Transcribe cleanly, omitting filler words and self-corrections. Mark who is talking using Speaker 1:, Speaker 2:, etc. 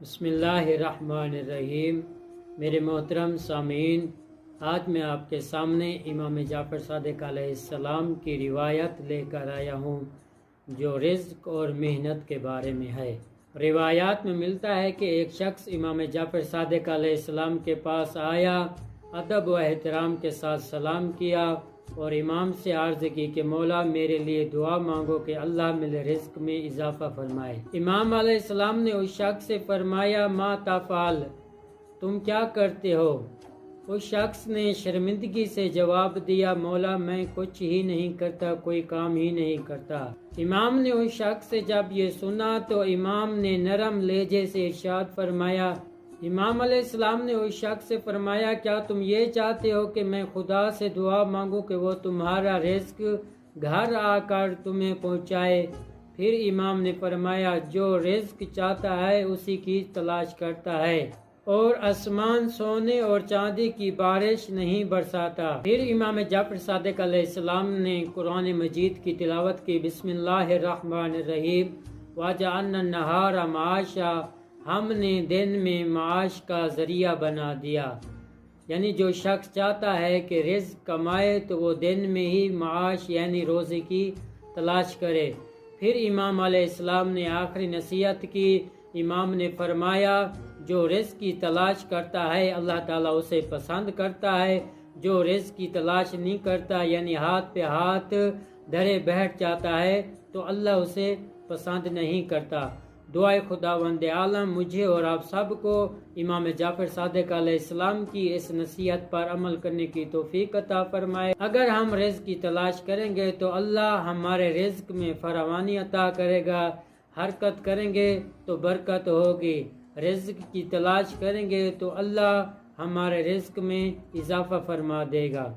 Speaker 1: بسم اللہ الرحمن الرحیم۔ میرے محترم سامعین، آج میں آپ کے سامنے امام جعفر صادق علیہ السلام کی روایت لے کر آیا ہوں جو رزق اور محنت کے بارے میں ہے۔ روایات میں ملتا ہے کہ ایک شخص امام جعفر صادق علیہ السلام کے پاس آیا، ادب و احترام کے ساتھ سلام کیا اور امام سے عرض کی کہ مولا میرے لیے دعا مانگو کہ اللہ میرے رزق میں اضافہ فرمائے۔ امام علیہ السلام نے اس شخص سے فرمایا ما تفعل، تم کیا کرتے ہو؟ اس شخص نے شرمندگی سے جواب دیا مولا میں کچھ ہی نہیں کرتا، کوئی کام ہی نہیں کرتا۔ امام نے اس شخص سے جب یہ سنا تو امام نے نرم لہجے سے ارشاد فرمایا، امام علیہ السلام نے اس شخص سے فرمایا کیا تم یہ چاہتے ہو کہ میں خدا سے دعا مانگوں کہ وہ تمہارا رزق گھر آ کر تمہیں پہنچائے؟ پھر امام نے فرمایا جو رزق چاہتا ہے اسی کی تلاش کرتا ہے اور آسمان سونے اور چاندی کی بارش نہیں برساتا۔ پھر امام جعفر صادق علیہ السلام نے قرآن مجید کی تلاوت کی، بسم اللہ الرحمن الرحیم، وَجَعَلْنَا النَّهَارَ مَعَاشًا، ہم نے دن میں معاش کا ذریعہ بنا دیا۔ یعنی جو شخص چاہتا ہے کہ رزق کمائے تو وہ دن میں ہی معاش یعنی روزی کی تلاش کرے۔ پھر امام علیہ السلام نے آخری نصیحت کی۔ امام نے فرمایا جو رزق کی تلاش کرتا ہے اللہ تعالیٰ اسے پسند کرتا ہے، جو رزق کی تلاش نہیں کرتا یعنی ہاتھ پہ ہاتھ دھرے بیٹھ جاتا ہے تو اللہ اسے پسند نہیں کرتا۔ دعائے خداوند عالم مجھے اور آپ سب کو امام جعفر صادق علیہ السلام کی اس نصیحت پر عمل کرنے کی توفیق عطا فرمائے۔ اگر ہم رزق کی تلاش کریں گے تو اللہ ہمارے رزق میں فراوانی عطا کرے گا، حرکت کریں گے تو برکت ہوگی، رزق کی تلاش کریں گے تو اللہ ہمارے رزق میں اضافہ فرما دے گا۔